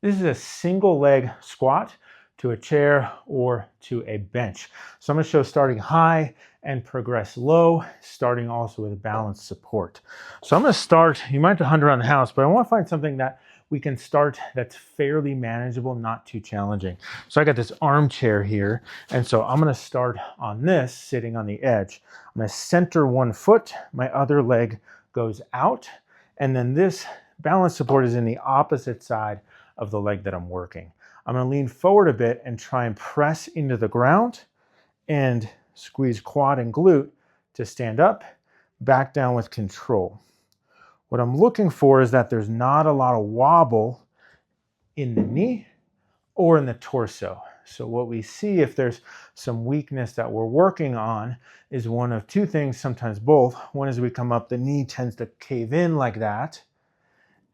This is a single leg squat to a chair or to a bench. So I'm going to show starting high and progress low, starting also with a balanced support. So I'm going to start, you might have to hunt around the house, but I want to find something that we can start that's fairly manageable, not too challenging. So I got this armchair here, and so I'm going to start on this, sitting on the edge. I'm going to center one foot, my other leg goes out, and then this balance support is in the opposite side of the leg that I'm working. I'm going to lean forward a bit and try and press into the ground and squeeze quad and glute to stand up, back down with control. What I'm looking for is that there's not a lot of wobble in the knee or in the torso. So what we see if there's some weakness that we're working on is one of two things, sometimes both. One is we come up, the knee tends to cave in like that,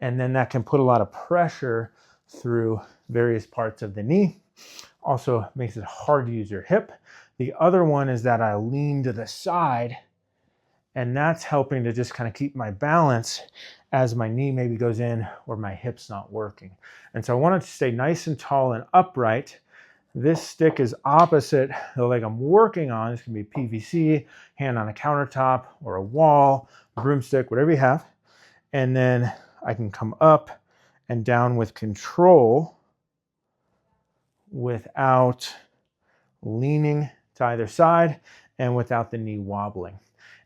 and then that can put a lot of pressure through various parts of the knee. Also makes it hard to use your hip. The other one is that I lean to the side, and that's helping to just kind of keep my balance as my knee maybe goes in or my hip's not working. And so I want it to stay nice and tall and upright. This stick is opposite the leg I'm working on. This can be PVC, hand on a countertop or a wall, broomstick, whatever you have. And then I can come up and down with control without leaning to either side and without the knee wobbling.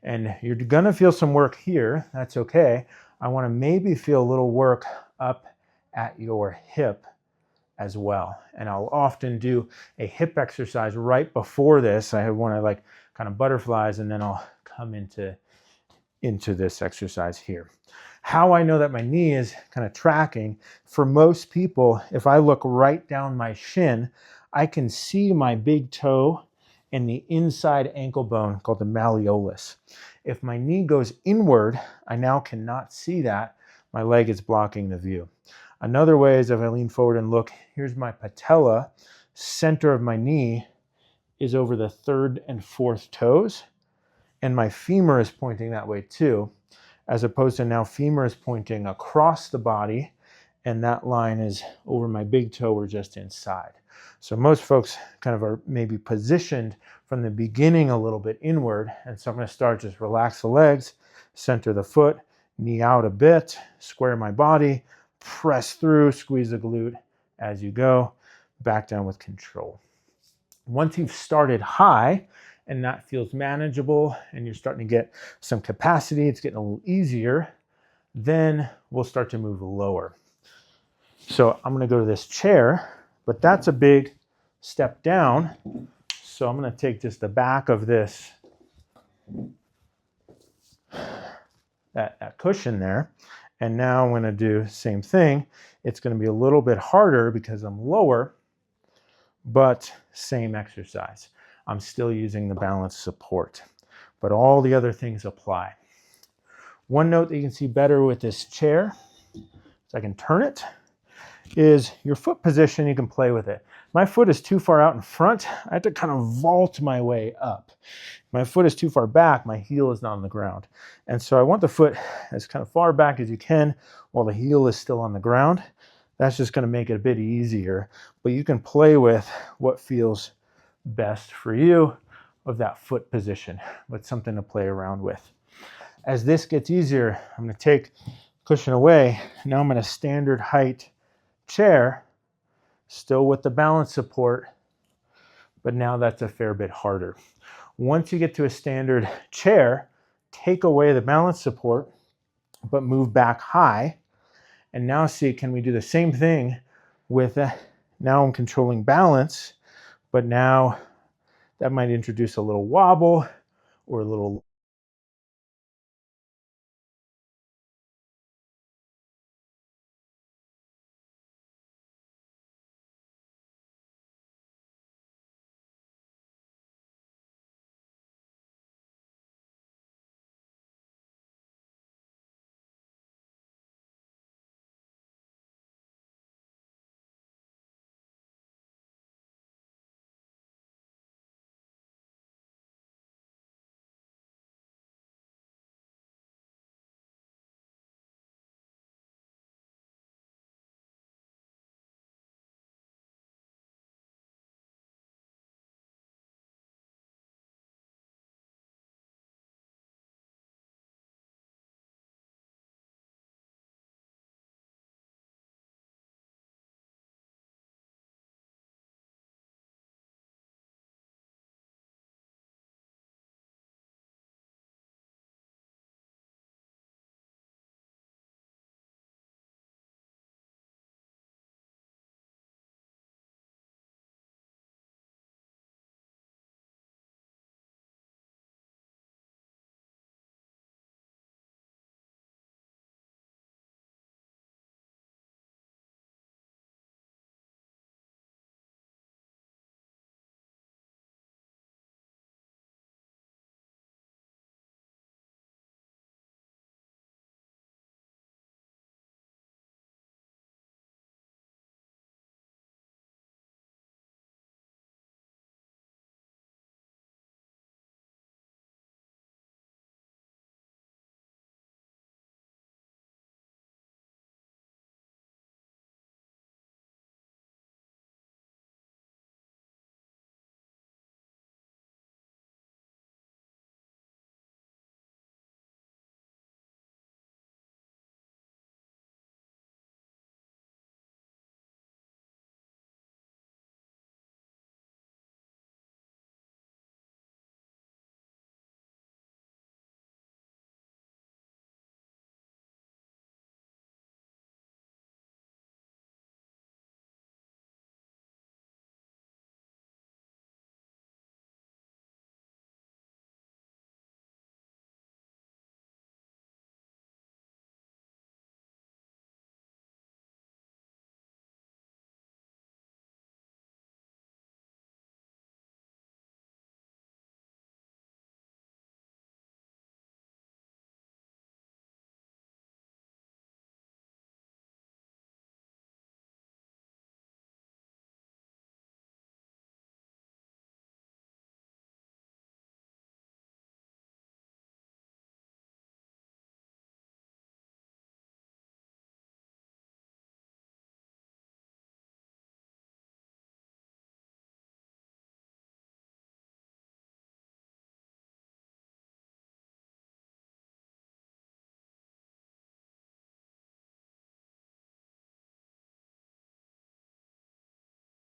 And you're gonna feel some work here, that's okay. I wanna maybe feel a little work up at your hip as well. And I'll often do a hip exercise right before this. I have one I like kind of butterflies, and then I'll come into this exercise here. How I know that my knee is kind of tracking, for most people, if I look right down my shin, I can see my big toe and the inside ankle bone called the malleolus. If my knee goes inward, I now cannot see that. My leg is blocking the view. Another way is if I lean forward and look, here's my patella. Center of my knee is over the third and fourth toes, and my femur is pointing that way too, as opposed to now femur is pointing across the body, and that line is over my big toe or just inside. So most folks kind of are maybe positioned from the beginning a little bit inward. And so I'm going to start, just relax the legs, center the foot, knee out a bit, square my body, press through, squeeze the glute as you go, back down with control. Once you've started high and that feels manageable and you're starting to get some capacity, it's getting a little easier, then we'll start to move lower. So I'm going to go to this chair, but that's a big step down. So I'm going to take just the back of this, that cushion there. And now I'm going to do the same thing. It's going to be a little bit harder because I'm lower, but same exercise. I'm still using the balance support, but all the other things apply. One note that you can see better with this chair, so I can turn it, is your foot position. You can play with it. My foot is too far out in front. I have to kind of vault my way up. My foot is too far back. My heel is not on the ground. And so I want the foot as kind of far back as you can while the heel is still on the ground. That's just going to make it a bit easier, but you can play with what feels best for you of that foot position, but something to play around with. As this gets easier, I'm going to take cushion away. Now I'm in a standard height chair, still with the balance support, but now that's a fair bit harder. Once you get to a standard chair, take away the balance support, but move back high. And now see, can we do the same thing with, now I'm controlling balance, but now that might introduce a little wobble or a little